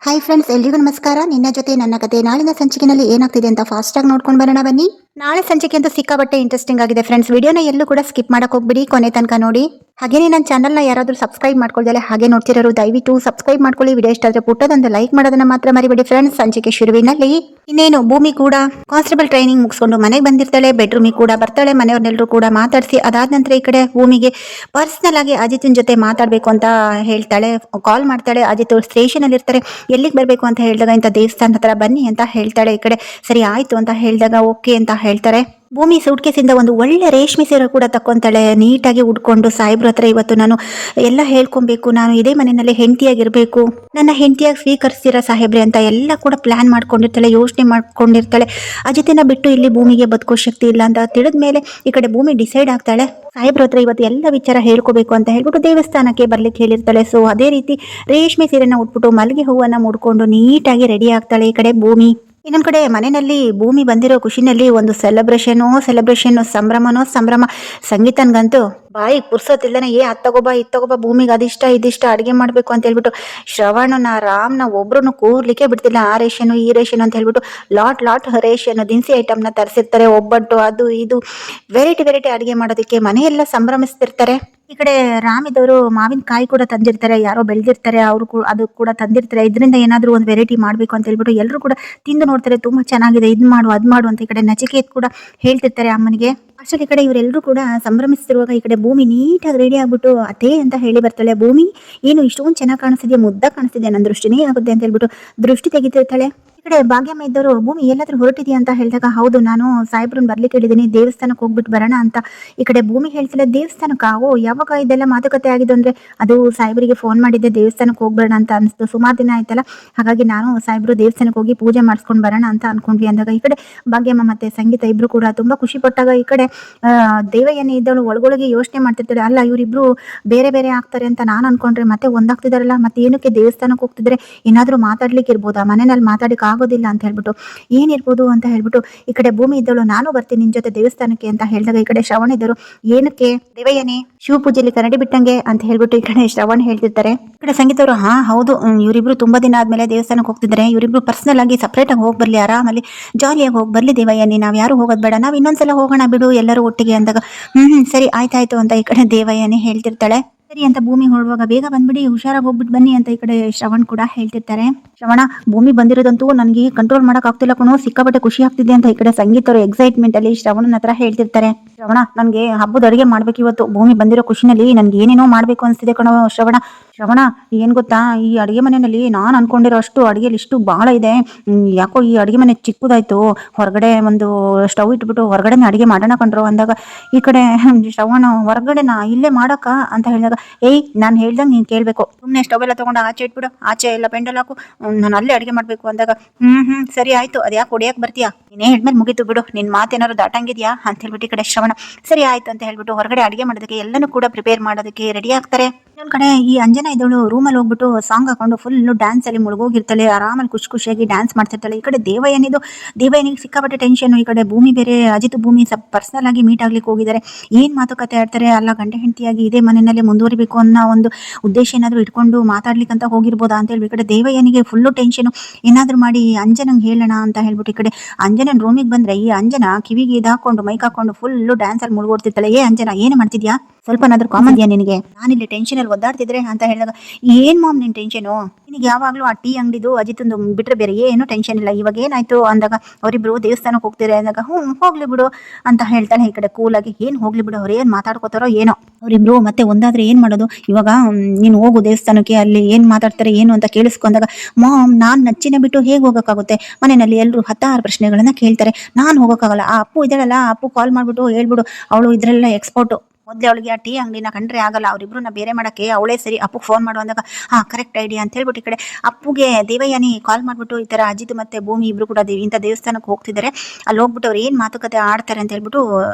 Hi friends, ಎಲ್ರಿಗೂ ನಮಸ್ಕಾರ. ನಿನ್ನ ಜೊತೆ ನನ್ನ ಕತೆ ನಾಳಿನ ಸಂಚಿಕೆಯಲ್ಲಿ ಏನಾಗ್ತಿದೆ ಅಂತ ಫಾಸ್ಟ್ ಆಗಿ ನೋಡ್ಕೊಂಡು ಬರೋಣ ಬನ್ನಿ. ನಾಳೆ ಸಂಚಿಕೆ ಅಂತೂ ಸಿಕ್ಕಾಬಟ್ಟೆ ಇಂಟ್ರೆಸ್ಟಿಂಗ್ ಆಗಿದೆ ಫ್ರೆಂಡ್ಸ್. ವಿಡಿಯೋನ ಎಲ್ಲೂ ಕೂಡ ಸ್ಕಿಪ್ ಮಾಡಕ್ ಹೋಗ್ಬಿಡಿ, ಕೊನೆ ತನಕ ನೋಡಿ. ಹಾಗೇನೇ ನನ್ನ ಚಾನಲ್ನ ಯಾರಾದರೂ ಸಬ್ಸ್ಕ್ರೈಬ್ ಮಾಡ್ಕೊಳ್ದಲೆ ಹಾಗೆ ನೋಡ್ತಿರೋರು ದಯವಿಟ್ಟು ಸಬ್ಸ್ಕ್ರೈಬ್ ಮಾಡ್ಕೊಳ್ಳಿ. ವಿಡಿಯೋ ಇಷ್ಟ ಆದರೆ ಪುಟ್ಟದೊಂದು ಲೈಕ್ ಮಾಡೋದನ್ನ ಮಾತ್ರ ಮರಿಬೇಡಿ ಫ್ರೆಂಡ್ಸ್. ಸಂಚಿಕೆ ಶುರುವಿನಲ್ಲಿ ಇನ್ನೇನು ಭೂಮಿ ಕೂಡ ಕಾನ್ಸ್ಟೇಬಲ್ ಟ್ರೈನಿಂಗ್ ಮುಗಿಸ್ಕೊಂಡು ಮನೆಗೆ ಬಂದಿರ್ತಾಳೆ. ಬೆಡ್ರೂಮಿಗೆ ಕೂಡ ಬರ್ತಾಳೆ. ಮನೆಯವ್ರನ್ನೆಲ್ಲರೂ ಕೂಡ ಮಾತಾಡಿಸಿ ಅದಾದ ನಂತರ ಈ ಕಡೆ ಭೂಮಿಗೆ ಪರ್ಸನಲ್ ಆಗಿ ಅಜಿತ್ನ ಜೊತೆ ಮಾತಾಡಬೇಕು ಅಂತ ಹೇಳ್ತಾಳೆ. ಕಾಲ್ ಮಾಡ್ತಾಳೆ. ಅಜಿತ್ ಸ್ಟೇಷನ್ ಅಲ್ಲಿ ಇರ್ತಾರೆ. ಎಲ್ಲಿಗೆ ಬರಬೇಕು ಅಂತ ಹೇಳಿದಾಗ ಇಂಥ ದೇವಸ್ಥಾನ ಹತ್ರ ಬನ್ನಿ ಅಂತ ಹೇಳ್ತಾಳೆ. ಈ ಕಡೆ ಸರಿ ಆಯ್ತು ಅಂತ ಹೇಳಿದಾಗ ಓಕೆ ಅಂತ ಹೇಳ್ತಾರೆ. ಭೂಮಿ ಸೂಟ್ಕೇಸಿಂದ ಒಂದು ಒಳ್ಳೆ ರೇಷ್ಮೆ ಸೀರೆ ಕೂಡ ತಕ್ಕೊಂತಾಳೆ. ನೀಟಾಗಿ ಉಡ್ಕೊಂಡು ಸಾಹೇಬ್ರ ಹತ್ರ ಇವತ್ತು ನಾನು ಎಲ್ಲ ಹೇಳ್ಕೊಬೇಕು, ನಾನು ಇದೇ ಮನೆಯಲ್ಲಿ ಹೆಂಡತಿಯಾಗಿರ್ಬೇಕು, ನನ್ನ ಹೆಂಡತಿಯಾಗಿ ಸ್ವೀಕರಿಸ್ತೀರಾ ಸಾಹೇಬ್ರೆ ಅಂತ ಎಲ್ಲ ಕೂಡ ಪ್ಲಾನ್ ಮಾಡ್ಕೊಂಡಿರ್ತಾಳೆ, ಯೋಚನೆ ಮಾಡ್ಕೊಂಡಿರ್ತಾಳೆ. ಅಜಿತಿನ ಬಿಟ್ಟು ಇಲ್ಲಿ ಭೂಮಿಗೆ ಬದುಕೋ ಶಕ್ತಿ ಇಲ್ಲ ಅಂತ ತಿಳಿದ ಮೇಲೆ ಈ ಕಡೆ ಭೂಮಿ ಡಿಸೈಡ್ ಆಗ್ತಾಳೆ. ಸಾಹೇಬ್ರ ಹತ್ರ ಇವತ್ತು ಎಲ್ಲ ವಿಚಾರ ಹೇಳ್ಕೋಬೇಕು ಅಂತ ಹೇಳ್ಬಿಟ್ಟು ದೇವಸ್ಥಾನಕ್ಕೆ ಬರ್ಲಿಕ್ಕೆ ಹೇಳಿರ್ತಾಳೆ. ಸೊ ಅದೇ ರೀತಿ ರೇಷ್ಮೆ ಸೀರೆನ ಉಟ್ಬಿಟ್ಟು ಮಲ್ಲಿಗೆ ಹೂವನ್ನ ಮುಡ್ಕೊಂಡು ನೀಟಾಗಿ ರೆಡಿ ಆಗ್ತಾಳೆ ಈ ಕಡೆ ಭೂಮಿ. ಇನ್ನೊಂದ್ ಕಡೆ ಮನೆಯಲ್ಲಿ ಭೂಮಿ ಬಂದಿರೋ ಖುಷಿನಲ್ಲಿ ಒಂದು ಸೆಲೆಬ್ರೇಷನ್ ಸಂಭ್ರಮ. ಸಂಗೀತನ್ಗಂತೂ ಬಾಯಿ ಪುರ್ಸೋತಿಲ್ದಾನೆ ಅತ್ತಗೋಬಾ ಇತ್ತಗೋಬಾ, ಭೂಮಿಗೆ ಅದಿಷ್ಟ ಇದಿಷ್ಟ ಅಡಿಗೆ ಮಾಡ್ಬೇಕು ಅಂತ ಹೇಳ್ಬಿಟ್ಟು ಶ್ರವಣನ ರಾಮ್ನ ಒಬ್ರು ಕೂರ್ಲಿಕ್ಕೆ ಬಿಡ್ತಿಲ್ಲ. ಆ ರೇಷನ್ ಈ ರೇಷನ್ ಅಂತ ಹೇಳ್ಬಿಟ್ಟು ಲಾಟ್ ರೇಷನ್ ದಿನಸಿ ಐಟಮ್ನ ತರಿಸಿರ್ತಾರೆ. ಒಬ್ಬಟ್ಟು ಅದು ಇದು ವೆರೈಟಿ ಅಡಿಗೆ ಮಾಡೋದಕ್ಕೆ ಮನೆಯೆಲ್ಲ ಸಂಭ್ರಮಿಸ್ತಿರ್ತಾರೆ. ಈ ಕಡೆ ರಾಮಿದವರು ಮಾವಿನಕಾಯಿ ಕೂಡ ತಂದಿರ್ತಾರೆ. ಯಾರೋ ಬೆಳೆದಿರ್ತಾರೆ, ಅವರು ಅದು ಕೂಡ ತಂದಿರ್ತಾರೆ. ಇದರಿಂದ ಏನಾದರೂ ಒಂದು ವೆರೈಟಿ ಮಾಡಬೇಕು ಅಂತ ಹೇಳ್ಬಿಟ್ಟು ಎಲ್ಲರೂ ಕೂಡ ತಿಂದು ನೋಡ್ತಾರೆ. ತುಂಬಾ ಚೆನ್ನಾಗಿದೆ, ಇದ್ ಮಾಡು ಅದ್ ಮಾಡು ಅಂತ ಈ ಕಡೆ ನಚಿಕೇತ್ ಕೂಡ ಹೇಳ್ತಿರ್ತಾರೆ ಅಮ್ಮನಿಗೆ. ಅಷ್ಟೇ ಈ ಕಡೆ ಇವರೆಲ್ಲರೂ ಕೂಡ ಸಂಭ್ರಮಿಸ್ತಿರುವಾಗ ಈ ಕಡೆ ಭೂಮಿ ನೀಟಾಗಿ ರೆಡಿ ಆಗ್ಬಿಟ್ಟು ಅದೇ ಅಂತ ಹೇಳಿ ಬರ್ತಾಳೆ. ಭೂಮಿ ಏನು ಇಷ್ಟೊಂದು ಚೆನ್ನಾಗಿ ಕಾಣಿಸ್ತಿದ್ಯಾ, ಮುದ್ದ ಕಾಣಿಸ್ತಿದ್ಯಾ, ನನ್ನ ದೃಷ್ಟಿನೇ ಆಗುತ್ತೆ ಅಂತ ಹೇಳ್ಬಿಟ್ಟು ದೃಷ್ಟಿ ತೆಗಿತಿರ್ತಾಳೆ. ಈ ಕಡೆ ಭಾಗ್ಯಮ್ಮ ಇದ್ದವರು ಭೂಮಿ ಎಲ್ಲಾದ್ರೂ ಹೊರಟಿದ್ಯಾ ಅಂತ ಹೇಳಿದಾಗ ಹೌದು, ನಾನು ಸಾಹೇಬ್ರನ್ನ ಬರ್ಲಿಕ್ಕೆ ಹೇಳಿದ್ದೀನಿ, ದೇವಸ್ಥಾನಕ್ಕೆ ಹೋಗ್ಬಿಟ್ಟು ಬರೋಣ ಅಂತ. ಈ ಕಡೆ ಭೂಮಿ ಹೇಳ್ತಿಲ್ಲ ದೇವಸ್ಥಾನಕ್ಕ. ಓ ಯಾವಾಗ ಇದೆಲ್ಲ ಮಾತುಕತೆ ಆಗಿದ್ದು ಅಂದ್ರೆ ಅದು ಸಾಹೇಬರಿಗೆ ಫೋನ್ ಮಾಡಿದ್ದೆ ದೇವಸ್ಥಾನಕ್ಕೆ ಹೋಗ್ಬೇಡ ಅಂತ ಅನಿಸ್ತು. ಸುಮಾರು ದಿನ ಆಯ್ತಲ್ಲ, ಹಾಗಾಗಿ ನಾನು ಸಾಹೇಬ್ರು ದೇವಸ್ಥಾನಕ್ಕೆ ಹೋಗಿ ಪೂಜೆ ಮಾಡಿಸ್ಕೊಂಡು ಬರೋಣ ಅಂತ ಅನ್ಕೊಂಡ್ವಿ ಅಂದಾಗ ಈ ಕಡೆ ಭಾಗ್ಯಮ್ಮ ಮತ್ತೆ ಸಂಗೀತ ಇಬ್ರು ಕೂಡ ತುಂಬಾ ಖುಷಿ ಪಟ್ಟಾಗ ಈ ಕಡೆ ದೇವಯ್ಯನೇ ಇದ್ದವಳು ಒಳಗೊಳಗೆ ಯೋಚನೆ ಮಾಡ್ತಿರ್ತಾಳೆ. ಅಲ್ಲ ಇವರಿಬ್ರು ಬೇರೆ ಆಗ್ತಾರೆ ಅಂತ ನಾನು ಅನ್ಕೊಂಡ್ರೆ ಮತ್ತೆ ಒಂದಾಗ್ತಿದಾರಲ್ಲ, ಮತ್ತೆ ಏನಕ್ಕೆ ದೇವಸ್ಥಾನಕ್ಕೆ ಹೋಗ್ತಿದ್ರೆ ಏನಾದ್ರೂ ಮಾತಾಡ್ಲಿಕ್ಕೆ ಇರ್ಬೋದಾ, ಮನೆಯಲ್ಲಿ ಮಾತಾಡಲಿಕ್ಕೆ ಆಗೋದಿಲ್ಲ ಅಂತ ಹೇಳ್ಬಿಟ್ಟು ಏನಿರ್ಬೋದು ಅಂತ ಹೇಳ್ಬಿಟ್ಟು ಈ ಕಡೆ ಭೂಮಿ ಇದ್ದವಳು ನಾನು ಬರ್ತೀನಿ ನಿನ್ ಜೊತೆ ದೇವಸ್ಥಾನಕ್ಕೆ ಅಂತ ಹೇಳಿದಾಗ ಈ ಕಡೆ ಶ್ರವಣ ಇದ್ದರು ಏನಕ್ಕೆ ದೇವಯ್ಯನೇ ಶಿವ ಪೂಜೆಯಲ್ಲಿ ಕರಡಿ ಬಿಟ್ಟಂಗೆ ಅಂತ ಹೇಳ್ಬಿಟ್ಟು ಈ ಕಡೆ ಶ್ರವಣ ಹೇಳ್ತಿರ್ತಾರೆ. ಈ ಕಡೆ ಸಂಗೀತ ಅವರು ಹೌದು, ಇವರಿಬ್ರು ತುಂಬಾ ದಿನ ಆದ್ಮೇಲೆ ದೇವಸ್ಥಾನಕ್ಕೆ ಹೋಗ್ತಿದ್ದಾರೆ, ಇವರಿಬ್ರು ಪರ್ಸನಲ್ ಆಗಿ ಸಪರೇಟ್ ಆಗಿ ಹೋಗಿ ಬರ್ಲಿ, ಆರಾಮಲ್ಲಿ ಜಾಲಿಯಾಗಿ ಹೋಗಿ ಬರ್ಲಿ ದೇವಯ್ಯನೇ, ನಾವ್ ಯಾರು ಹೋಗೋದ್ ಬೇಡ, ನಾವ್ ಇನ್ನೊಂದ್ಸಲ ಹೋಗೋಣ ಬಿಡು ಎಲ್ಲರೂ ಒಟ್ಟಿಗೆ ಅಂದಾಗ ಸರಿ ಆಯ್ತಾಯ್ತು ಅಂತ ಈ ಕಡೆ ದೇವಯ್ಯನೇ ಹೇಳ್ತಿರ್ತಾಳೆ. ಸರಿ ಅಂತ ಭೂಮಿ ಹೊರಡುವಾಗ ಬೇಗ ಬಂದ್ಬಿಡಿ, ಹುಷಾರಾಗಿ ಹೋಗ್ಬಿಟ್ಟು ಬನ್ನಿ ಅಂತ ಈ ಕಡೆ ಶ್ರವಣ್ ಕೂಡ ಹೇಳ್ತಿರ್ತಾರೆ. ಶ್ರವಣ ಭೂಮಿ ಬಂದಿರೋದಂತೂ ನನಗೆ ಕಂಟ್ರೋಲ್ ಮಾಡಕ್ ಆಗ್ತಿಲ್ಲ ಕಣೋ, ಸಿಕ್ಕಾಪಟ್ಟೆ ಖುಷಿ ಆಗ್ತಿದೆ ಅಂತ ಈ ಕಡೆ ಸಂಗೀತರು ಎಕ್ಸೈಟ್ಮೆಂಟ್ ಅಲ್ಲಿ ಶ್ರವಣನ ಹತ್ರ ಹೇಳ್ತಿರ್ತಾರೆ. ಶ್ರವಣ ನನ್ಗೆ ಹಬ್ಬದ ಅಡಿಗೆ ಮಾಡ್ಬೇಕು ಇವತ್ತು, ಭೂಮಿ ಬಂದಿರೋ ಖುಷಿನಲ್ಲಿ ನನ್ಗೆ ಏನೇನೋ ಮಾಡ್ಬೇಕು ಅನ್ಸ್ತಿದೆ ಕಣೋ ಶ್ರವಣ ಏನ್ ಗೊತ್ತಾ, ಈ ಅಡಿಗೆ ಮನೆಯಲ್ಲಿ ನಾನ್ ಅನ್ಕೊಂಡಿರೋ ಅಷ್ಟು ಅಡಿಗೆ ಲಿಸ್ಟು ಬಹಳ ಇದೆ. ಯಾಕೋ ಈ ಅಡಿಗೆ ಮನೆ ಚಿಕ್ಕದಾಯ್ತು, ಹೊರಗಡೆ ಒಂದು ಸ್ಟವ್ ಇಟ್ಬಿಟ್ಟು ಹೊರಗಡೆನೆ ಅಡಿಗೆ ಮಾಡೋಣ ಕಂಡ್ರು ಅಂದಾಗ ಈ ಕಡೆ ಶ್ರವಣ ಹೊರಗಡೆನಾ ಇಲ್ಲೇ ಮಾಡಕ ಅಂತ ಹೇಳಿದಾಗ ನಾನು ಹೇಳ್ದಂಗೆ ನೀನ್ ಕೇಳ್ಬೇಕು, ಸುಮ್ನೆ ಸ್ಟವ್ ಎಲ್ಲ ತಗೊಂಡು ಆಚೆ ಇಟ್ಬಿಡು, ಆಚೆ ಎಲ್ಲ ಪೆಂಡಲ್ ಹಾಕು, ನಾನು ಅಲ್ಲೇ ಅಡಿಗೆ ಮಾಡ್ಬೇಕು ಅಂದಾಗ ಸರಿ ಆಯ್ತು, ಅದ್ಯಾಕೆ ಹೊಡಿಯಕ್ ಬರ್ತೀಯಾ, ನೀನೇ ಹೇಳ್ಮೇಲೆ ಮುಗೀತು ಬಿಡು, ನಿನ್ ಮಾತೇನಾದ್ರು ದಾಟಂಗಿದ್ಯಾ ಅಂತ ಹೇಳ್ಬಿಟ್ಟು ಈ ಕಡೆ ಶ್ರವಣ ಸರಿ ಆಯ್ತು ಅಂತ ಹೇಳ್ಬಿಟ್ಟು ಹೊರಗಡೆ ಅಡಿಗೆ ಮಾಡೋದಕ್ಕೆ ಎಲ್ಲನೂ ಕೂಡ ಪ್ರಿಪೇರ್ ಮಾಡೋದಕ್ಕೆ ರೆಡಿ ಆಗ್ತಾರೆ. ಇನ್ನೊಂದ್ ಕಡೆ ಈ ಅಂಜನಾ ಇದ್ದವಳು ರೂಮಲ್ಲಿ ಹೋಗ್ಬಿಟ್ಟು ಸಾಂಗ್ ಹಾಕೊಂಡು ಫುಲ್ ಡ್ಯಾನ್ಸ್ ಅಲ್ಲಿ ಮುಳುಗೋಗಿರ್ತಾಳೆ. ಆರಾಮಲ್ಲಿ ಖುಷಿಯಾಗಿ ಡ್ಯಾನ್ಸ್ ಮಾಡ್ತಿರ್ತಾಳೆ. ಈ ಕಡೆ ದೇವಯ್ಯನಿಗೆ ಸಿಕ್ಕಾಪಟ್ಟೆ ಟೆನ್ಷನ್. ಈ ಕಡೆ ಭೂಮಿ ಬೇರೆ ಅಜಿತ್ ಭೂಮಿ ಪರ್ಸನಲ್ ಆಗಿ ಮೀಟ್ ಆಗ್ಲಿಕ್ಕೆ ಹೋಗಿದ್ದಾರೆ. ಏನ್ ಮಾತುಕತೆ ಆಡ್ತಾರೆ, ಅಲ್ಲ ಗಂಡ ಹೆಂಡತಿಯಾಗಿ ಇದೇ ಮನೆಯಲ್ಲಿ ಮುಂದುವರಿಬೇಕು ಅನ್ನೋ ಒಂದು ಉದ್ದೇಶ ಏನಾದ್ರು ಇಟ್ಕೊಂಡು ಮಾತಾಡ್ಲಿಕ್ಕೆ ಅಂತ ಹೋಗಿರ್ಬೋದಾ ಅಂತ ಹೇಳಿ ಈ ಕಡೆ ದೇವಯ್ಯನಿಗೆ ಫುಲ್ಲು ಟೆನ್ಷನ್. ಏನಾದ್ರು ಮಾಡಿ ಅಂಜನಂಗೆ ಹೇಳೋಣ ಅಂತ ಹೇಳ್ಬಿಟ್ಟು ಈ ಕಡೆ ಅಂಜನನ್ ರೂಮಿಗೆ ಬಂದ್ರೆ ಈ ಅಂಜನಾ ಕಿವಿಗೆ ಇದಾಕೊಂಡು ಮೈಕ್ ಹಾಕೊಂಡು ಫುಲ್ಲು ಡ್ಯಾನ್ಸ್ ಅಲ್ಲಿ ಮುಳುಗೋಡ್ತಿರ್ತಾಳೆ. ಅಂಜನಾ ಏನು ಮಾಡ್ತಿದ್ಯಾ, ಸ್ವಲ್ಪನಾದ್ರೂ ಕಾಮನ್ ಇದೆಯಾ ನಿನಗೆ, ನಾನಿಲ್ಲಿ ಟೆನ್ಷನ್ ಅಲ್ಲಿ ಒದ್ದಾಡ್ತಿದ್ರೆ ಅಂತ ಹೇಳಿದಾಗ ಏನ್ ಮಾಮ್ ನಿನ್ ಟೆನ್ಷನು, ನಿನಗೆ ಯಾವಾಗ್ಲೂ ಆ ಟೀ ಅಂಗಡಿದು ಅಜಿತಂದು ಬಿಟ್ರೆ ಬೇರೆ ಏನು ಟೆನ್ಷನ್ ಇಲ್ಲ, ಇವಾಗ ಏನಾಯ್ತು ಅಂದಾಗ ಅವರಿಬ್ರು ದೇವಸ್ಥಾನಕ್ಕೆ ಹೋಗ್ತಾರೆ ಅಂದಾಗ ಹೋಗ್ಲಿ ಬಿಡು ಅಂತ ಹೇಳ್ತಾಳೆ. ಈ ಕಡೆ ಕೂಲಾಗಿ ಏನ್ ಹೋಗ್ಲಿ ಬಿಡು, ಅವ್ರು ಏನ್ ಮಾತಾಡ್ಕೋತಾರೋ ಏನೋ, ಅವರಿಬ್ರು ಮತ್ತೆ ಒಂದಾದ್ರೆ ಏನ್ ಮಾಡೋದು, ಇವಾಗ ನೀನು ಹೋಗು ದೇವಸ್ಥಾನಕ್ಕೆ, ಅಲ್ಲಿ ಏನ್ ಮಾತಾಡ್ತಾರೆ ಏನು ಅಂತ ಕೇಳಿಸ್ಕೊಂಡಾಗ ಮಾಮ್ ನಾನ್ ನಚ್ಚಿನ ಬಿಟ್ಟು ಹೇಗೆ ಹೋಗಕ್ಕಾಗುತ್ತೆ, ಮನೆಯಲ್ಲಿ ಎಲ್ಲರೂ 16 ಪ್ರಶ್ನೆಗಳನ್ನ ಕೇಳ್ತಾರೆ, ನಾನ್ ಹೋಗಕ್ಕಾಗಲ್ಲ. ಆ ಅಪ್ಪು ಇದ್ದಾಳಲ್ಲ, ಅಪ್ಪು ಕಾಲ್ ಮಾಡ್ಬಿಟ್ಟು ಹೇಳ್ಬಿಡು, ಅವಳು ಇದ್ರೆಲ್ಲ ಎಕ್ಸ್ಪರ್ಟ್, ಮೊದ್ಲೇ ಅವಳಿಗೆ ಆ ಟೀ ಅಂಗಡಿನ ಕಂಡ್ರೆ ಆಗಲ್ಲ, ಅವ್ರಿಬ್ರನ್ನ ಬೇರೆ ಮಾಡಕ್ಕೆ ಅವಳೇ ಸರಿ, ಅಪ್ಪುಗೆ ಫೋನ್ ಮಾಡು ಅಂದಾಗ ಕರೆಕ್ಟ್ ಐಡಿಯಾ ಅಂತ ಹೇಳ್ಬಿಟ್ಟು ಈ ಕಡೆ ಅಪ್ಪುಗೆ ದೇವಯ್ಯನಿ ಕಾಲ್ ಮಾಡ್ಬಿಟ್ಟು ಈ ತರ ಅಜಿತ್ ಮತ್ತೆ ಭೂಮಿ ಇಬ್ರು ಕೂಡ ಇಂಥ ದೇವಸ್ಥಾನಕ್ಕೆ ಹೋಗ್ತಿದ್ದಾರೆ, ಅಲ್ಲಿ ಹೋಗ್ಬಿಟ್ಟು ಅವ್ರು ಏನ್ ಮಾತುಕತೆ ಆಡ್ತಾರೆ ಅಂತ ಹೇಳ್ಬಿಟ್ಟು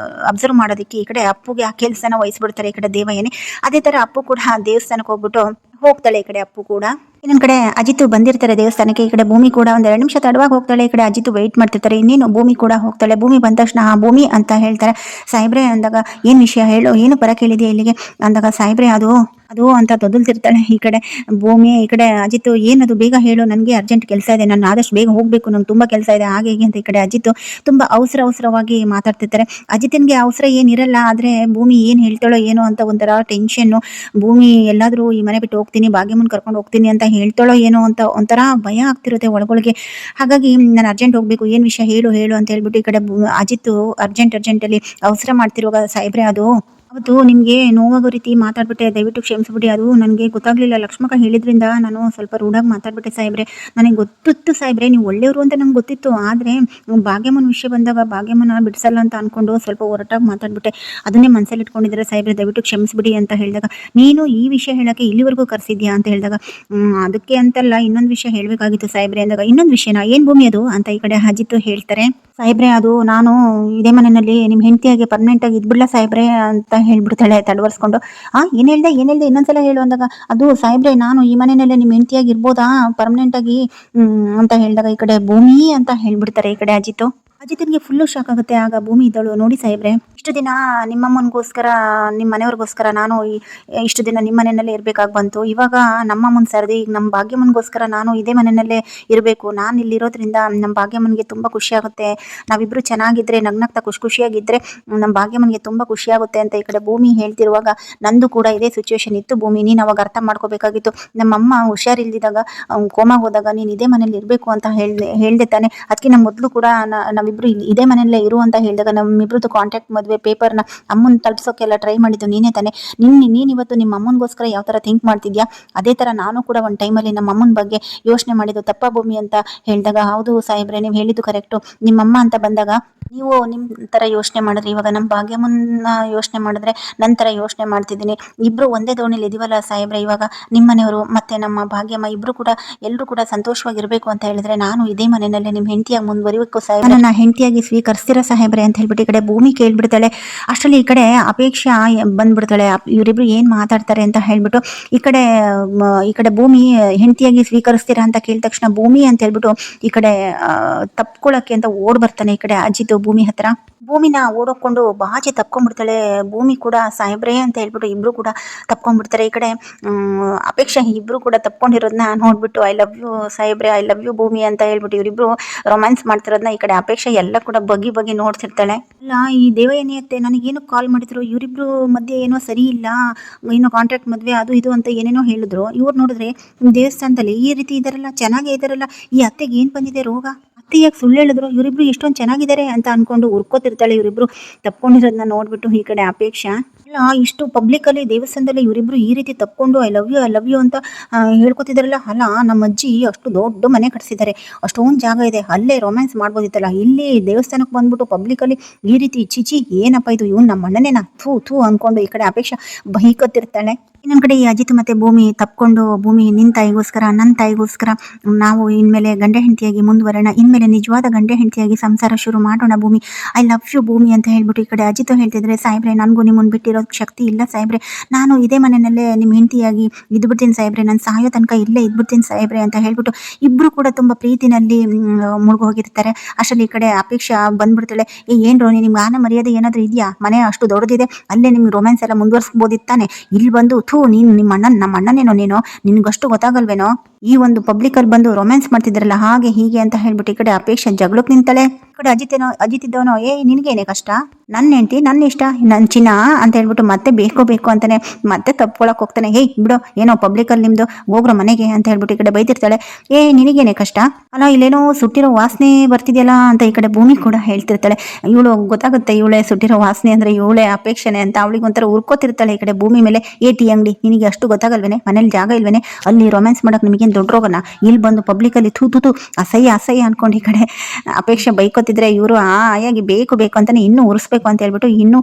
ಅಬ್ಸರ್ವ್ ಮಾಡೋದಕ್ಕೆ ಈ ಕಡೆ ಅಪ್ಪುಗೆ ಆ ಕೆಲಸನ ವಹಿಸ್ಬಿಡ್ತಾರೆ ಈ ಕಡೆ ದೇವಯ್ಯನಿ. ಅದೇ ತರ ಅಪ್ಪು ಕೂಡ ದೇವಸ್ಥಾನಕ್ಕೆ ಹೋಗ್ಬಿಟ್ಟು ಹೋಗ್ತಾಳೆ ಈ ಕಡೆ ಅಪ್ಪು ಕೂಡ. ಇನ್ನೊಂದ್ ಕಡೆ ಅಜಿತ್ ಬಂದಿರ್ತಾರೆ ದೇವಸ್ಥಾನಕ್ಕೆ. ಈ ಕಡೆ ಭೂಮಿ ಕೂಡ ಒಂದ್ 2 ನಿಮಿಷ ತಡವಾಗಿ ಹೋಗ್ತಾಳೆ. ಈ ಕಡೆ ಅಜಿತ್ ವೆಯ್ಟ್ ಮಾಡ್ತಿರ್ತಾರೆ. ಇನ್ನೇನು ಭೂಮಿ ಕೂಡ ಹೋಗ್ತಾಳೆ. ಭೂಮಿ ಬಂದ ತಕ್ಷಣ ಭೂಮಿ ಅಂತ ಹೇಳ್ತಾರೆ. ಸಾಹೇಬ್ರೆ ಅಂದಾಗ ಏನ್ ವಿಷಯ ಹೇಳು, ಏನು ಬರಕ್ ಹೇಳಿದ್ಯಾ ಇಲ್ಲಿಗೆ ಅಂದಾಗ ಸಾಹೇಬ್ರೆ ಅದು ಅದು ಅಂತ ತೊದಲ್ತಿರ್ತಾಳೆ. ಈ ಕಡೆ ಭೂಮಿ, ಈ ಕಡೆ ಅಜಿತ್ ಏನದು ಬೇಗ ಹೇಳು, ನನಗೆ ಅರ್ಜೆಂಟ್ ಕೆಲಸ ಇದೆ, ನಾನು ಆದಷ್ಟು ಬೇಗ ಹೋಗ್ಬೇಕು, ನಂಗೆ ತುಂಬಾ ಕೆಲಸ ಇದೆ ಹಾಗೆ ಹೀಗೆ ಅಂತ. ಈ ಕಡೆ ಅಜಿತ್ ತುಂಬಾ ಅವಸರವಾಗಿ ಮಾತಾಡ್ತಿರ್ತಾರೆ. ಅಜಿತ್ಗೆ ಅವಸರ ಏನಿರಲ್ಲ, ಆದ್ರೆ ಭೂಮಿ ಏನ್ ಹೇಳ್ತಾಳೋ ಏನೋ ಅಂತ ಒಂಥರ ಟೆನ್ಷನ್. ಭೂಮಿ ಎಲ್ಲಾದ್ರೂ ಈ ಮನೆ ಬಿಟ್ಟು ಹೋಗ್ತೀನಿ, ಭಾಗ್ಯಮ್ಮನ್ ಕರ್ಕೊಂಡು ಹೋಗ್ತೀನಿ ಅಂತ ಹೇಳ್ತಾಳೋ ಏನೋ ಅಂತ ಒಂಥರ ಭಯ ಆಗ್ತಿರುತ್ತೆ ಒಳಗೊಳಗೆ. ಹಾಗಾಗಿ ನಾನು ಅರ್ಜೆಂಟ್ ಹೋಗ್ಬೇಕು, ಏನ್ ವಿಷಯ ಹೇಳು ಹೇಳು ಅಂತ ಹೇಳ್ಬಿಟ್ಟು ಈ ಕಡೆ ಅಜಿತ್ ಅರ್ಜೆಂಟ್ ಅಲ್ಲಿ ಅವಸರ ಮಾಡ್ತಿರುವಾಗ ಸಾಹೇಬ್ರೆ ಅದು ಅವತ್ತು ನಿಮ್ಗೆ ನೋವಾಗೋ ರೀತಿ ಮಾತಾಡ್ಬಿಟ್ಟೆ, ದಯವಿಟ್ಟು ಕ್ಷಮಿಸ್ಬಿಡಿ. ಅದು ನನಗೆ ಗೊತ್ತಾಗ್ಲಿಲ್ಲ, ಲಕ್ಷ್ಮಕ್ಕ ಹೇಳಿದ್ರಿಂದ ನಾನು ಸ್ವಲ್ಪ ರೂಢಾಗಿ ಮಾತಾಡ್ಬಿಟ್ಟೆ ಸಾಹೇಬ್ರೆ. ನನಗೆ ಗೊತ್ತಿತ್ತು ಸಾಹೇಬ್ರೆ ನೀವು ಒಳ್ಳೆಯವರು ಅಂತ ನಂಗೆ ಗೊತ್ತಿತ್ತು. ಆದ್ರೆ ಭಾಗ್ಯಮ್ಮನ ವಿಷಯ ಬಂದಾಗ ಭಾಗ್ಯಮ್ಮನ ಬಿಡಿಸಲ್ಲ ಅಂತ ಅನ್ಕೊಂಡು ಸ್ವಲ್ಪ ಹೊರಟಾಗಿ ಮಾತಾಡ್ಬಿಟ್ಟೆ. ಅದನ್ನೇ ಮನಸ್ಸಲ್ಲಿ ಇಟ್ಕೊಂಡಿದ್ರೆ ಸಾಹೇಬ್ರೆ, ದಯವಿಟ್ಟು ಕ್ಷಮಿಸ್ಬಿಡಿ ಅಂತ ಹೇಳಿದಾಗ, ನೀನು ಈ ವಿಷಯ ಹೇಳಕ್ಕೆ ಇಲ್ಲಿವರೆಗೂ ಕರೆಸಿದ್ಯಾ ಅಂತ ಹೇಳಿದಾಗ, ಅದಕ್ಕೆ ಅಂತಲ್ಲ, ಇನ್ನೊಂದು ವಿಷಯ ಹೇಳ್ಬೇಕಾಗಿತ್ತು ಸಾಹೇಬ್ರೆ ಅಂದಾಗ, ಇನ್ನೊಂದು ವಿಷಯನ ಏನ್ ಭೂಮಿ ಅದು ಅಂತ ಈ ಕಡೆ ಅಜಿತ್ ಹೇಳ್ತಾರೆ. ಸಾಹೇಬ್ರೆ ಅದು ನಾನು ಇದೇ ಮನೆಯಲ್ಲಿ ನಿಮ್ ಹೆಂಡತಿಯಾಗಿ ಪರ್ಮನೆಂಟ್ ಆಗಿ ಇದ್ಬಿಡ್ಲಾ ಸಾಹೇಬ್ರೆ ಅಂತ ಹೇಳ್ಬಿಡ್ತಾಳೆ ತಡವರ್ಸ್ಕೊಂಡು. ಏನ್ ಹೇಳ್ದೆ ಇನ್ನೊಂದ್ಸಲ ಹೇಳು ಅಂದಾಗ, ಅದು ಸಾಹೇಬ್ರೆ ನಾನು ಈ ಮನೆಯಲ್ಲೇ ನಿಮ್ ಹೆಂಡತಿಯಾಗಿ ಇರ್ಬೋದಾ ಪರ್ಮನೆಂಟ್ ಆಗಿ ಅಂತ ಹೇಳಿದಾಗ ಈ ಕಡೆ ಭೂಮಿ ಅಂತ ಹೇಳ್ಬಿಡ್ತಾರೆ ಈ ಕಡೆ ಅಜಿತ್ಗೆ ಫುಲ್ಲು ಶಾಕ್ ಆಗುತ್ತೆ. ಆಗ ಭೂಮಿ ಇದ್ದಳು, ನೋಡಿ ಸಾಹೇಬ್ರೆ ಇಷ್ಟು ದಿನ ನಿಮ್ಮಮ್ಮನಿಗೋಸ್ಕರ ನಿಮ್ಮ ಮನೆಯವ್ರಿಗೋಸ್ಕರ ನಾನು ಇಷ್ಟು ದಿನ ನಿಮ್ಮ ಮನೆಯಲ್ಲೇ ಇರ್ಬೇಕಾಗಿ ಬಂತು. ಇವಾಗ ನಮ್ಮಮ್ಮನ ಸರ್ದಿ, ಈಗ ನಮ್ಮ ಭಾಗ್ಯಮ್ಮನಿಗೋಸ್ಕರ ನಾನು ಇದೇ ಮನೆಯಲ್ಲೇ ಇರಬೇಕು. ನಾನು ಇಲ್ಲಿರೋದ್ರಿಂದ ನಮ್ಮ ಭಾಗ್ಯಮ್ಮನಿಗೆ ತುಂಬಾ ಖುಷಿ ಆಗುತ್ತೆ. ನಾವಿಬ್ರು ಚೆನ್ನಾಗಿದ್ರೆ, ನಗ್ನಗ್ತಾ ಖುಷಿಯಾಗಿದ್ರೆ ನಮ್ಮ ಭಾಗ್ಯಮ್ಮನಿಗೆ ತುಂಬಾ ಖುಷಿ ಆಗುತ್ತೆ ಅಂತ ಈ ಕಡೆ ಭೂಮಿ ಹೇಳ್ತಿರುವಾಗ, ನಂದು ಕೂಡ ಇದೇ ಸಿಚುವೇಶನ್ ಇತ್ತು ಭೂಮಿ, ನೀನು ಅವಾಗ ಅರ್ಥ ಮಾಡ್ಕೋಬೇಕಾಗಿತ್ತು. ನಮ್ಮಮ್ಮ ಹುಷಾರಿಲ್ದಿದಾಗ ಕೋಮಾಗ ಹೋದಾಗ ನೀನು ಇದೇ ಮನೇಲಿ ಇರಬೇಕು ಅಂತ ಹೇಳ್ದೆ ತಾನೆ. ಅದಕ್ಕೆ ನಮ್ಮ ಮೊದಲು ಕೂಡ ನಾವಿಬ್ರು ಇದೇ ಮನೆಯಲ್ಲೇ ಇರು ಅಂತ ಹೇಳಿದಾಗ ನಮ್ಮಿಬ್ರದ್ದು ಕಾಂಟ್ಯಾಕ್ಟ್ ಮದುವೆ ಪೇಪರ್ನ ಅಮ್ಮನ ತಲುಪಿಸೋಕೆಲ್ಲ ಟ್ರೈ ಮಾಡಿದ್ದು ನೀನೇ ತಾನೆ. ನೀನು ಇವತ್ತು ನಿಮ್ಮ ಅಮ್ಮನಿಗೋಸ್ಕರ ಯಾವ ಥರ ಥಿಂಕ್ ಮಾಡ್ತಿದ್ಯಾ, ಅದೇ ಥರ ನಾನು ಕೂಡ ಒಂದು ಟೈಮಲ್ಲಿ ನಮ್ಮ ಅಮ್ಮನ ಬಗ್ಗೆ ಯೋಚನೆ ಮಾಡಿದ್ದು ತಪ್ಪ ಭೂಮಿ ಅಂತ ಹೇಳಿದಾಗ, ಹೌದು ಸಾಹೇಬ್ರೆ ನೀವು ಹೇಳಿದ್ದು ಕರೆಕ್ಟು. ನಿಮ್ಮಮ್ಮ ಅಂತ ಬಂದಾಗ ನೀವು ನಿಮ್ಮ ಥರ ಯೋಚನೆ ಮಾಡಿದ್ರಿ, ಇವಾಗ ನಮ್ಮ ಭಾಗ್ಯಮ್ಮನ ಯೋಚನೆ ಮಾಡಿದ್ರೆ ನನ್ನ ಥರ ಯೋಚನೆ ಮಾಡ್ತಿದ್ದೀನಿ. ಇಬ್ಬರು ಒಂದೇ ದೋಣಿಲಿ ಇದೀವಲ್ಲ ಸಾಹೇಬ್ರೆ. ಇವಾಗ ನಿಮ್ಮ ಮನೆಯವರು ಮತ್ತೆ ನಮ್ಮ ಭಾಗ್ಯಮ್ಮ ಇಬ್ಬರು ಕೂಡ ಎಲ್ಲರೂ ಕೂಡ ಸಂತೋಷವಾಗಿರಬೇಕು ಅಂತ ಹೇಳಿದ್ರೆ ನಾನು ಇದೇ ಮನೆಯಲ್ಲೇ ನಿಮ್ಮ ಹೆಂಡತಿಯಾಗಿ ಮುಂದುವರಿಬೇಕು ಸಾಹೇಬ್ರೆ, ನನ್ನ ಹೆಂಡತಿಯಾಗಿ ಸ್ವೀಕರಿಸ್ತೀರಾ ಸಾಹೇಬ್ರೆ ಅಂತ ಹೇಳ್ಬಿಟ್ಟು ಈ ಕಡೆ ಭೂಮಿ ಕೇಳ್ಬಿಡ್ತಾಳೆ. ಅಷ್ಟರಲ್ಲಿ ಈ ಕಡೆ ಅಪೇಕ್ಷಾ ಬಂದ್ಬಿಡ್ತಾಳೆ. ಇವರಿಬ್ರು ಏನ್ ಮಾತಾಡ್ತಾರೆ ಅಂತ ಹೇಳ್ಬಿಟ್ಟು ಈ ಕಡೆ ಭೂಮಿ ಹೆಂಡತಿಯಾಗಿ ಸ್ವೀಕರಿಸ್ತೀರಾ ಅಂತ ಕೇಳಿದ ತಕ್ಷಣ ಭೂಮಿ ಅಂತ ಹೇಳ್ಬಿಟ್ಟು ಈ ಕಡೆ ತಪ್ಕೊಳಕ್ಕೆ ಅಂತ ಓಡ್ ಬರ್ತಾನೆ ಈ ಕಡೆ ಅಜಿತ್ ಭೂಮಿ ಹತ್ರ. ಭೂಮಿನ ಓಡೋಕೊಂಡು ಬಾಜಿ ತಪ್ಕೊಂಡ್ಬಿಡ್ತಾಳೆ ಭೂಮಿ ಕೂಡ. ಸಾಹೇಬ್ರೆ ಅಂತ ಹೇಳ್ಬಿಟ್ಟು ಇಬ್ರು ಕೂಡ ತಪ್ಕೊಂಡ್ಬಿಡ್ತಾರೆ. ಈ ಕಡೆ ಅಪೇಕ್ಷಾ ಇಬ್ರು ಕೂಡ ತಪ್ಕೊಂಡಿರೋದನ್ನ ನೋಡ್ಬಿಟ್ಟು ಐ ಲವ್ ಯು ಸಾಹೇಬ್ರೆ, ಐ ಲವ್ ಯು ಭೂಮಿ ಅಂತ ಹೇಳ್ಬಿಟ್ಟು ಇವರಿಬ್ರು ರೊಮ್ಯಾನ್ಸ್ ಮಾಡ್ತಿರೋದನ್ನ ಈ ಕಡೆ ಅಪೇಕ್ಷಾ ಎಲ್ಲ ಕೂಡ ಬಗ್ಗಿ ನೋಡ್ತಿರ್ತಾಳೆ. ಅಲ್ಲ ಈ ದೇವಯಾನಿಯತ್ತೆ ನನಗೇನು ಕಾಲ್ ಮಾಡಿದ್ರು, ಇವರಿಬ್ರು ಮಧ್ಯೆ ಏನೋ ಸರಿ ಇಲ್ಲ, ಏನೋ ಕಾಂಟ್ರಾಕ್ಟ್ ಮದ್ವೆ ಅದು ಇದು ಅಂತ ಏನೇನೋ ಹೇಳಿದ್ರು. ಇವ್ರು ನೋಡಿದ್ರೆ ದೇವಸ್ಥಾನದಲ್ಲಿ ಈ ರೀತಿ ಇದಾರಲ್ಲ, ಚೆನ್ನಾಗೇ ಇದಾರಲ್ಲ, ಈ ಅತ್ತೆಗೆ ಏನ್ ಬಂದಿದೆ ರೋಗ, ಅತ್ತೆಯಾಗಿ ಸುಳ್ಳು ಹೇಳಿದ್ರು, ಇವರಿಬ್ರು ಎಷ್ಟೊಂದು ಚೆನ್ನಾಗಿದ್ದಾರೆ ಅಂತ ಅನ್ಕೊಂಡು ಉರ್ಕೋತಿರ್ತಾಳೆ. ಇವರಿಬ್ರು ತಪ್ಕೊಂಡಿರೋದನ್ನ ನೋಡ್ಬಿಟ್ಟು ಈ ಕಡೆ ಅಪೇಕ್ಷಾ, ಇಲ್ಲ ಇಷ್ಟು ಪಬ್ಲಿಕ್ ಅಲ್ಲಿ ದೇವಸ್ಥಾನದಲ್ಲಿ ಇವರಿಬ್ರು ಈ ರೀತಿ ತಪ್ಕೊಂಡು ಐ ಲವ್ ಯು ಅಂತ ಹೇಳ್ಕೊತಿದಾರಲ್ಲ, ಅಲ್ಲ ನಮ್ಮ ಅಜ್ಜಿ ಅಷ್ಟು ದೊಡ್ಡ ಮನೆ ಕಟ್ಸಿದ್ದಾರೆ, ಅಷ್ಟೊಂದು ಜಾಗ ಇದೆ, ಅಲ್ಲೇ ರೊಮ್ಯಾನ್ಸ್ ಮಾಡ್ಬೋದಿತ್ತಲ್ಲ, ಇಲ್ಲಿ ದೇವಸ್ಥಾನಕ್ಕೆ ಬಂದ್ಬಿಟ್ಟು ಪಬ್ಲಿಕ್ ಅಲ್ಲಿ ಈ ರೀತಿ ಚಿಚಿ ಏನಪ್ಪ ಇದು, ಇವ್ನು ನಮ್ಮ ಅಣ್ಣನೇನಾ ಥೂ ಅನ್ಕೊಂಡು ಈ ಕಡೆ ಅಪೇಕ್ಷಾ ಬೈಕೊತಿರ್ತಾಳೆ. ಇನ್ನೊಂದ್ ಕಡೆ ಈ ಅಜಿತ್ ಮತ್ತೆ ಭೂಮಿ ತಪ್ಕೊಂಡು, ಭೂಮಿ ನಿನ್ ತಾಯಿಗೋಸ್ಕರ ನನ್ನ ತಾಯಿಗೋಸ್ಕರ ನಾವು ಇನ್ಮೇಲೆ ಗಂಡ ಹೆಂಡತಿಯಾಗಿ ಮುಂದುವರೋಣ, ಇನ್ಮೇಲೆ ನಿಜವಾದ ಗಂಡ ಹೆಂಡತಿಯಾಗಿ ಸಂಸಾರ ಶುರು ಮಾಡೋಣ ಭೂಮಿ, ಐ ಲವ್ ಯು ಭೂಮಿ ಅಂತ ಹೇಳ್ಬಿಟ್ಟು ಈ ಕಡೆ ಅಜಿತ್ ಹೇಳ್ತಿದ್ರೆ, ಸಾಹೇಬ್ರೆ ನನಗೂ ನಿಮ್ಮನ್ನು ಬಿಟ್ಟಿರೋ ಶಕ್ತಿ ಇಲ್ಲ ಸಾಹೇಬ್ರೆ, ನಾನು ಇದೇ ಮನೆಯಲ್ಲೇ ನಿಮ್ಮ ಹೆಂಡತಿಯಾಗಿ ಇದ್ಬಿಡ್ತೀನಿ ಸಾಹೇಬ್ರೆ, ನಾನು ಸಾಯೋ ತನಕ ಇಲ್ಲೇ ಇದ್ಬಿಡ್ತೀನಿ ಸಾಹೇಬ್ರೆ ಅಂತ ಹೇಳ್ಬಿಟ್ಟು ಇಬ್ರು ಕೂಡ ತುಂಬಾ ಪ್ರೀತಿನಲ್ಲಿ ಮುಳುಗೋಗಿರ್ತಾರೆ. ಅಷ್ಟರಲ್ಲಿ ಈ ಕಡೆ ಅಪೇಕ್ಷಾ ಬಂದ್ಬಿಡ್ತಾಳೆ. ಏನ್ ರೋನಿ ನಿಮ್ಗೆ ಆನ ಮರ್ಯಾದೆ ಏನಾದ್ರು ಇದೆಯಾ, ಮನೆ ಅಷ್ಟು ದೊಡ್ಡದಿದೆ, ಅಲ್ಲೇ ನಿಮ್ಗೆ ರೊಮ್ಯಾನ್ಸ್ ಎಲ್ಲ ಮುಂದುವರ್ಸ್ಬೋದಿತ್ತಾನೆ, ಇಲ್ಲಿ ಬಂದು ನೀನು ನಮ್ಮ ಅಣ್ಣನೇನೋ, ನಿನ್ಗಷ್ಟು ಗೊತ್ತಾಗಲ್ವೇನೋ, ಈ ಒಂದು ಪಬ್ಲಿಕ್ ಅಲ್ಲಿ ಬಂದು ರೊಮ್ಯಾನ್ಸ್ ಮಾಡ್ತಿದ್ರಲ್ಲ ಹಾಗೆ ಹೀಗೆ ಅಂತ ಹೇಳ್ಬಿಟ್ಟು ಈ ಕಡೆ ಅಪೇಕ್ಷಾ ಜಗಳಕ್ಕೆ ನಿಂತಾಳೆ. ಈ ಕಡೆ ಅಜಿತ್ ಇದ್ದವನೋ, ನಿನಗೇನೆ ಕಷ್ಟ, ನನ್ನ ಹೆಂಡತಿ ನನ್ನ ಇಷ್ಟ, ನನ್ನ ಚಿನ್ನ ಅಂತ ಹೇಳ್ಬಿಟ್ಟು ಮತ್ತೆ ಬೇಕು ಅಂತಾನೆ ಮತ್ತೆ ತಪ್ಕೊಳಕ್ ಹೋಗ್ತಾನೆ. ಬಿಡೋ ಏನೋ ಪಬ್ಲಿಕ್ ಅಲ್ಲಿ ನಿಮ್ದು ಹೋಗ್ರೋ ಮನೆಗೆ ಅಂತ ಹೇಳ್ಬಿಟ್ಟು ಈ ಕಡೆ ಬೈತಿರ್ತಾಳೆ. ನಿನಗೇನೆ ಕಷ್ಟ, ಅಲ್ಲ ಇಲ್ಲೇನೋ ಸುಟ್ಟಿರೋ ವಾಸನೆ ಬರ್ತಿದ್ಯಲ್ಲ ಅಂತ ಈ ಕಡೆ ಭೂಮಿ ಕೂಡ ಹೇಳ್ತಿರ್ತಾಳೆ. ಇವಳು ಗೊತ್ತಾಗುತ್ತೆ ಇವಳೆ ಸುಟ್ಟಿರೋ ವಾಸನೆ ಅಂದ್ರೆ ಇವಳೆ ಅಪೇಕ್ಷೆನೆ ಅಂತ ಅವಳಿಗೆ ಒಂಥರ ಉರ್ಕೋತಿರ್ತಾಳೆ ಈ ಕಡೆ ಭೂಮಿ ಮೇಲೆ. ಟೀ ಅಂಗಡಿ ನಿನಗೆ ಅಷ್ಟು ಗೊತ್ತಾಗಲ್ವೇನೆ, ಮನೇಲಿ ಜಾಗ ಇಲ್ವೇನೆ, ಅಲ್ಲಿ ರೊಮ್ಯಾನ್ಸ್ ಮಾಡಕ್ ನಿಮಗೇನು ದೊಡ್ಡ ರೋಗನ, ಇಲ್ಲಿ ಬಂದು ಪಬ್ಲಿಕ್ ಅಲ್ಲಿ ತೂ ಅಸಹ್ಯ ಅನ್ಕೊಂಡು ಈ ಕಡೆ ಅಪೇಕ್ಷೆ ಬೈಕೋತಿದ್ರೆ ಇವರು ಆಯಾಗಿ ಬೇಕು ಅಂತಾನೆ ಇನ್ನೂ ಉರಿಸ್ಬೇಕು ಅಂತ ಹೇಳ್ಬಿಟ್ಟು ಇನ್ನೂ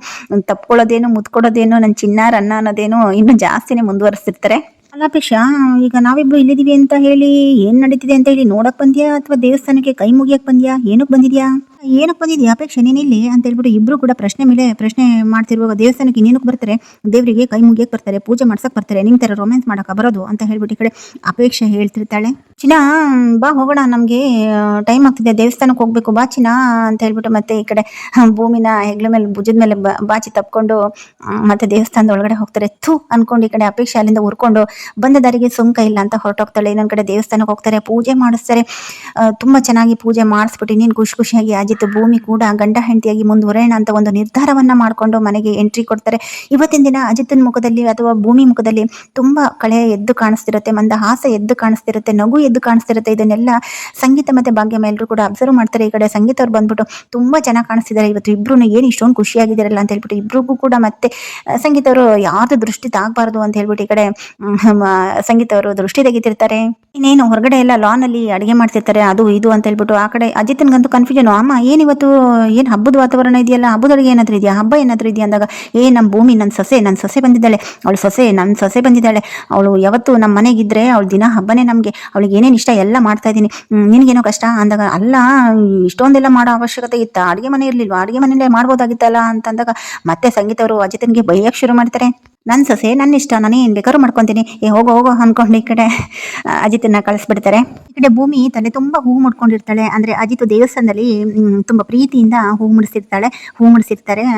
ತಪ್ಕೊಳ್ಳೋದೇನು ಮುತ್ಕೊಡೋದೇನು ನನ್ನ ಚಿನ್ನಾರ ಅನ್ನ ಅನ್ನೋದೇನು ಇನ್ನೂ ಜಾಸ್ತಿನೇ ಮುಂದುವರಿಸ್ತಿರ್ತಾರೆ. ಅಲ್ಲ ಅಪೇಕ್ಷಾ, ಈಗ ನಾವಿಬ್ರು ಇಲ್ಲಿದೀವಿ ಅಂತ ಹೇಳಿ ಏನ್ ನಡೀತಿದೆ ಅಂತ ಹೇಳಿ ನೋಡಕ್ ಬಂದ್ಯಾ ಅಥವಾ ದೇವಸ್ಥಾನಕ್ಕೆ ಕೈ ಮುಗಿಯಕ್ ಬಂದ್ಯಾ, ಏನಕ್ಕೆ ಬಂದಿದ್ಯಾ? ಏನಕ್ಕೆ ಬಂದಿದ್ಯಾ ಅಪೇಕ್ಷೆ ನೀನಿಲ್ಲಿ ಅಂತ ಹೇಳ್ಬಿಟ್ಟು ಇಬ್ರು ಕೂಡ ಪ್ರಶ್ನೆ ಮೇಲೆ ಪ್ರಶ್ನೆ ಮಾಡ್ತಿರುವಾಗ ದೇವಸ್ಥಾನಕ್ಕೆ ಇನ್ನೇನಕ್ಕೆ ಬರ್ತಾರೆ, ದೇವರಿಗೆ ಕೈ ಮುಗಿಯಕ್ಕೆ ಬರ್ತಾರೆ, ಪೂಜೆ ಮಾಡ್ಸಕ್ ಬರ್ತಾರೆ, ನಿಮ್ ತರ ರೊಮ್ಯಾನ್ಸ್ ಮಾಡಕ ಬರೋದು ಅಂತ ಹೇಳ್ಬಿಟ್ಟು ಈ ಕಡೆ ಅಪೇಕ್ಷೆ ಹೇಳ್ತಿರ್ತಾಳೆ. ಚಿನ್ನ ಬಾ ಹೋಗೋಣ, ನಮ್ಗೆ ಟೈಮ್ ಆಗ್ತಿದೆ, ದೇವಸ್ಥಾನಕ್ಕೆ ಹೋಗ್ಬೇಕು ಬಾ ಚಿನ್ನ ಅಂತ ಹೇಳ್ಬಿಟ್ಟು ಮತ್ತೆ ಈ ಕಡೆ ಭೂಮಿನ ಹೆಗ್ಲ ಮೇಲೆ ಭುಜದ ಮೇಲೆ ಬಾಚಿ ತಪ್ಕೊಂಡು ಮತ್ತೆ ದೇವಸ್ಥಾನದ ಒಳಗಡೆ ಹೋಗ್ತಾರೆ. ಥೂ ಅನ್ಕೊಂಡು ಈ ಕಡೆ ಅಪೇಕ್ಷೆ ಅಲ್ಲಿಂದ ಉರ್ಕೊಂಡು ಬಂದ ದಾರಿಗೆ ಸುಂಕ ಇಲ್ಲ ಅಂತ ಹೊರಟೋಗ್ತಾಳೆ. ಇನ್ನೊಂದ್ ಕಡೆ ದೇವಸ್ಥಾನಕ್ಕೆ ಹೋಗ್ತಾರೆ, ಪೂಜೆ ಮಾಡಿಸ್ತಾರೆ. ತುಂಬಾ ಚೆನ್ನಾಗಿ ಪೂಜೆ ಮಾಡಿಸ್ಬಿಟ್ಟು ಇನ್ನೇನು ಖುಷಿ ಖುಷಿಯಾಗಿ ಅಜಿತ್ ಭೂಮಿ ಕೂಡ ಗಂಡ ಹೆಂಡತಿಯಾಗಿ ಮುಂದುವರೆಯೋಣ ಅಂತ ಒಂದು ನಿರ್ಧಾರವನ್ನ ಮಾಡ್ಕೊಂಡು ಮನೆಗೆ ಎಂಟ್ರಿ ಕೊಡ್ತಾರೆ. ಇವತ್ತಿನ ದಿನ ಅಜಿತನ ಮುಖದಲ್ಲಿ ಅಥವಾ ಭೂಮಿ ಮುಖದಲ್ಲಿ ತುಂಬಾ ಕಳೆ ಎದ್ದು ಕಾಣಿಸ್ತಿರುತ್ತೆ, ಮಂದಹಾಸ ಎದ್ದು ಕಾಣಿಸ್ತಿರುತ್ತೆ, ನಗು ಎದ್ದು ಕಾಣಿಸ್ತಿರುತ್ತೆ. ಇದನ್ನೆಲ್ಲ ಸಂಗೀತ ಮತ್ತೆ ಭಾಗ್ಯಮ್ಮ ಎಲ್ಲರೂ ಕೂಡ ಅಬ್ಸರ್ವ್ ಮಾಡ್ತಾರೆ. ಈ ಕಡೆ ಸಂಗೀತ ಅವ್ರು ಬಂದ್ಬಿಟ್ಟು ತುಂಬಾ ಚೆನ್ನಾಗಿ ಕಾಣಿಸ್ತಿದ್ದಾರೆ ಇವತ್ತು ಇಬ್ರು, ಏನು ಇಷ್ಟೊಂದು ಖುಷಿಯಾಗಿದ್ದಾರಲ್ಲ ಅಂತ ಹೇಳ್ಬಿಟ್ಟು ಇಬ್ರಿಗೂ ಕೂಡ ಮತ್ತೆ ಸಂಗೀತ ಅವರು ಯಾರ್ದು ದೃಷ್ಟಿ ತಾಗಬಾರ್ದು ಅಂತ ಹೇಳ್ಬಿಟ್ಟು ಈ ಕಡೆ ಸಂಗೀತ ಅವರು ದೃಷ್ಟಿ ತೆಗಿತಿರ್ತಾರೆ. ಇನ್ನೇನು ಹೊರಗಡೆ ಎಲ್ಲ ಲಾನ್ ಅಲ್ಲಿ ಅಡಿಗೆ ಮಾಡ್ತಿರ್ತಾರೆ, ಅದು ಇದು ಅಂತ ಹೇಳ್ಬಿಟ್ಟು ಆ ಕಡೆ ಅಜಿತ್ಗಂತೂ ಕನ್ಫ್ಯೂಷನ್. ಅಮ್ಮ ಏನಿವತ್ತು ಏನು ಹಬ್ಬದ ವಾತಾವರಣ ಇದೆಯಲ್ಲ, ಹಬ್ಬದೊಳಗೆ ಏನಾದ್ರು ಇದೆಯಾ, ಹಬ್ಬ ಏನಾದ್ರು ಇದೆಯಾ ಅಂದಾಗ ನಮ್ಮ ಭೂಮಿ ನನ್ನ ಸೊಸೆ ಬಂದಿದ್ದಾಳೆ, ನನ್ನ ಸೊಸೆ ಬಂದಿದ್ದಾಳೆ, ಅವಳು ಯಾವತ್ತು ನಮ್ಮ ಮನೆಗಿದ್ರೆ ಅವಳು ದಿನ ಹಬ್ಬನೇ, ನಮಗೆ ಅವಳಿಗೆ ಏನೇನು ಇಷ್ಟ ಎಲ್ಲ ಮಾಡ್ತಾ ಇದ್ದೀನಿ, ನಿನಗೇನೋ ಕಷ್ಟ ಅಂದಾಗ ಅಲ್ಲ ಇಷ್ಟೊಂದೆಲ್ಲ ಮಾಡೋ ಅವಶ್ಯಕತೆ ಇತ್ತ, ಅಡುಗೆ ಮನೆ ಇರ್ಲಿಲ್ವಾ, ಅಡುಗೆ ಮನೆಯಲ್ಲೇ ಮಾಡ್ಬೋದಾಗಿತ್ತಲ್ಲ ಅಂತಂದಾಗ ಮತ್ತೆ ಸಂಗೀತ ಅವರು ಅಜಿತನ್ಗೆ ಬೈಯಕ್ಕೆ ಶುರು ಮಾಡ್ತಾರೆ. ನನ್ನ ಸೊಸೆ ನನ್ನ ಇಷ್ಟ, ನಾನು ಏನು ಬೇಕಾದ್ರೂ ಮಾಡ್ಕೊತೀನಿ, ಹೋಗೋ ಅನ್ಕೊಂಡು ಈ ಕಡೆ ಅಜಿತನ್ನ ಕಳಿಸ್ಬಿಡ್ತಾರೆ. ಈ ಕಡೆ ಭೂಮಿ ತಲೆ ತುಂಬಾ ಹೂ ಮುಡ್ಕೊಂಡಿರ್ತಾಳೆ. ಅಂದ್ರೆ ಅಜಿತ್ ದೇವಸ್ಥಾನದಲ್ಲಿ ತುಂಬಾ ಪ್ರೀತಿಯಿಂದ ಹೂ ಮುಡಿಸಿರ್ತಾರೆ.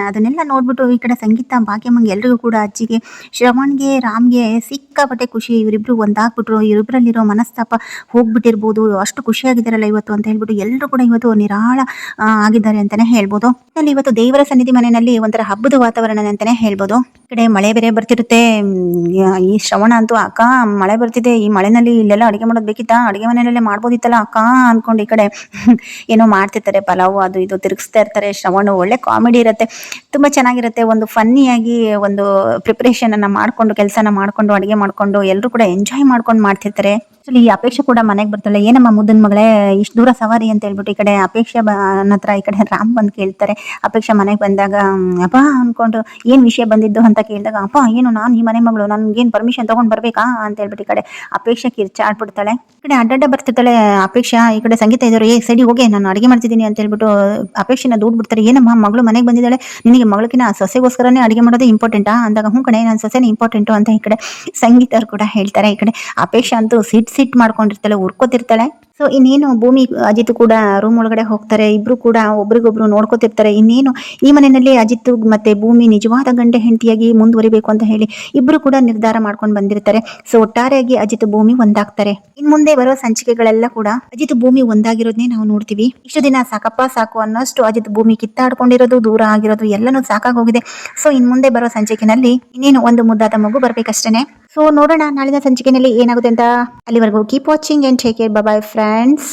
ಅದನ್ನೆಲ್ಲ ನೋಡ್ಬಿಟ್ಟು ಈ ಕಡೆ ಸಂಗೀತ ಭಾಗ್ಯಮ್ಮಂಗೆ ಎಲ್ರಿಗೂ ಕೂಡ ಅಜ್ಜಿಗೆ ಶ್ರವಣ್ಗೆ ರಾಮ್ಗೆ ಸಿಕ್ಕಾಪಟ್ಟೆ ಖುಷಿ. ಇವರಿಬ್ರು ಒಂದಾಗ್ಬಿಟ್ರು, ಇವರಿಬ್ರಲ್ಲಿರೋ ಮನಸ್ತಾಪ ಹೋಗ್ಬಿಟ್ಟಿರ್ಬೋದು, ಅಷ್ಟು ಖುಷಿಯಾಗಿದ್ದಾರಲ್ಲ ಇವತ್ತು ಅಂತ ಹೇಳ್ಬಿಟ್ಟು ಎಲ್ಲರೂ ಕೂಡ ಇವತ್ತು ನಿರಾಳ ಆಗಿದ್ದಾರೆ ಅಂತಾನೆ ಹೇಳ್ಬೋದು. ಅಲ್ಲಿ ಇವತ್ತು ದೇವರ ಸನ್ನಿಧಿ ಮನೆಯಲ್ಲಿ ಒಂಥರ ಹಬ್ಬದ ವಾತಾವರಣ ಅಂತಾನೆ ಹೇಳ್ಬೋದು. ಈ ಕಡೆ ಮಳೆ ಬೇರೆ ಬರ್ತಿರುತ್ತೆ. ಈ ಶ್ರವಣ ಅಂತೂ ಅಕ್ಕ ಮಳೆ ಬರ್ತಿದೆ, ಈ ಮಳೆನಲ್ಲಿ ಇಲ್ಲೆಲ್ಲ ಅಡುಗೆ ಮಾಡೋದು ಬೇಕಿತ್ತಾ, ಅಡುಗೆ ಮನೆಯಲ್ಲೇ ಮಾಡ್ಬೋದಿತ್ತಲ್ಲ ಅಕ್ಕ ಅನ್ಕೊಂಡು ಈ ಕಡೆ ಏನೋ ಮಾಡ್ತಿರ್ತಾರೆ, ಪಲಾವು ಅದು ಇದು ತಿರುಗಿಸ್ತಾ ಇರ್ತಾರೆ. ಶ್ರವಣ ಒಳ್ಳೆ ಕಾಮಿಡಿ ಇರುತ್ತೆ, ತುಂಬಾ ಚೆನ್ನಾಗಿರುತ್ತೆ. ಒಂದು ಫನ್ನಿಯಾಗಿ ಒಂದು ಪ್ರಿಪರೇಷನ್ ಅನ್ನ ಮಾಡ್ಕೊಂಡು ಕೆಲಸನ ಮಾಡ್ಕೊಂಡು ಅಡುಗೆ ಮಾಡ್ಕೊಂಡು ಎಲ್ಲರೂ ಕೂಡ ಎಂಜಾಯ್ ಮಾಡ್ಕೊಂಡು ಮಾಡ್ತಿರ್ತಾರೆ. ಈ ಅಪೇಕ್ಷೆ ಕೂಡ ಮನೆಗೆ ಬರ್ತಾಳೆ. ಏನಮ್ಮ ಮುದ್ದನ್ ಮಗಳೇ ಇಷ್ಟು ದೂರ ಸವಾರಿ ಅಂತ ಹೇಳ್ಬಿಟ್ಟು ಈ ಕಡೆ ಅಪೇಕ್ಷೆ ಹತ್ರ ಈ ಕಡೆ ರಾಮ್ ಬಂದು ಕೇಳ್ತಾರೆ. ಅಪೇಕ್ಷೆ ಮನೆಗೆ ಬಂದಾಗ ಅಪ್ಪ ಅನ್ಕೊಂಡು ಏನ್ ವಿಷಯ ಬಂದಿದ್ದು ಅಂತ ಕೇಳಿದಾಗ, ಅಪ್ಪ ಏನು ನಾನು ಈ ಮನೆ ಮಗಳು, ನನ್ಗೇನು ಪರ್ಮಿಷನ್ ತಗೊಂಡ್ ಬರ್ಬೇಕಾ ಅಂತ ಹೇಳ್ಬಿಟ್ಟು ಈ ಕಡೆ ಅಪೇಕ್ಷೆ ಕಿರ್ಚಾಡ್ಬಿಡ್ತಾಳೆ. ಈ ಕಡೆ ಅಡ್ಡಡ್ಡ ಬರ್ತಿರ್ತಾಳೆ ಅಪೇಕ್ಷಾ. ಈ ಕಡೆ ಸಂಗೀತ ಇದ್ರು ಸೈಡಿ ಹೋಗಿ ನಾನು ಅಡುಗೆ ಮಾಡ್ತಿದ್ದೀನಿ ಅಂತ ಹೇಳ್ಬಿಟ್ಟು ಅಪೇಕ್ಷೆನ ದೂಡ್ಬಿಡ್ತಾರೆ. ಏನಮ್ಮ ಮಗಳು ಮನೆಗೆ ಬಂದಿದ್ದಾಳೆ, ನಿನಗೆ ಮಗಳಕಿನ ಸೊಸೆಗೋಸ್ಕರನೇ ಅಡುಗೆ ಮಾಡೋದು ಇಂಪಾರ್ಟೆಂಟಾ ಅಂದಾಗ, ಹ್ಞೂ ಕಡೆ ನನ್ನ ಸೊಸೆನೇ ಇಂಪಾರ್ಟೆಂಟು ಅಂತ ಈ ಕಡೆ ಸಂಗೀತರು ಕೂಡ ಹೇಳ್ತಾರೆ. ಈ ಕಡೆ ಅಪೇಕ್ಷೆ ಅಂತೂ ಸಿಟ್ ಮಾಡ್ಕೊಂಡಿರ್ತಾಳೆ, ಉರ್ಕೋತಿರ್ತಾಳೆ. ಸೊ ಇನ್ನೇನು ಭೂಮಿ ಅಜಿತ್ ಕೂಡ ರೂಮ್ ಒಳಗಡೆ ಹೋಗ್ತಾರೆ. ಇಬ್ರು ಕೂಡ ಒಬ್ರಿಗೊಬ್ರು ನೋಡ್ಕೋತಿರ್ತಾರೆ. ಇನ್ನೇನು ಈ ಮನೆಯಲ್ಲಿ ಅಜಿತ್ ಮತ್ತೆ ಭೂಮಿ ನಿಜವಾದ ಗಂಡ ಹೆಂಡತಿಯಾಗಿ ಮುಂದುವರಿಬೇಕು ಅಂತ ಹೇಳಿ ಇಬ್ರು ಕೂಡ ನಿರ್ಧಾರ ಮಾಡ್ಕೊಂಡು ಬಂದಿರ್ತಾರೆ. ಸೊ ಒಟ್ಟಾರೆಯಾಗಿ ಅಜಿತ್ ಭೂಮಿ ಒಂದಾಗ್ತಾರೆ. ಇನ್ ಮುಂದೆ ಬರೋ ಸಂಚಿಕೆಗಳೆಲ್ಲ ಕೂಡ ಅಜಿತ್ ಭೂಮಿ ಒಂದಾಗಿರೋದನ್ನೇ ನಾವು ನೋಡ್ತೀವಿ. ಇಷ್ಟು ದಿನ ಸಾಕಪ್ಪ ಸಾಕು ಅನ್ನೋಷ್ಟು ಅಜಿತ್ ಭೂಮಿ ಕಿತ್ತಾಡ್ಕೊಂಡಿರೋದು, ದೂರ ಆಗಿರೋದು ಎಲ್ಲನೂ ಸಾಕಾಗೋಗಿದೆ. ಸೊ ಇನ್ ಮುಂದೆ ಬರೋ ಸಂಚಿಕೆನಲ್ಲಿ ಇನ್ನೇನು ಒಂದು ಮುದ್ದಾದ ಮಗು ಬರ್ಬೇಕಷ್ಟೇನೆ. ಸೊ ನೋಡೋಣ ನಾಳಿನ ಸಂಚಿಕೆಯಲ್ಲಿ ಏನಾಗುತ್ತೆ ಅಂತ. ಅಲ್ಲಿವರೆಗೂ keep watching and take care. Bye bye friends.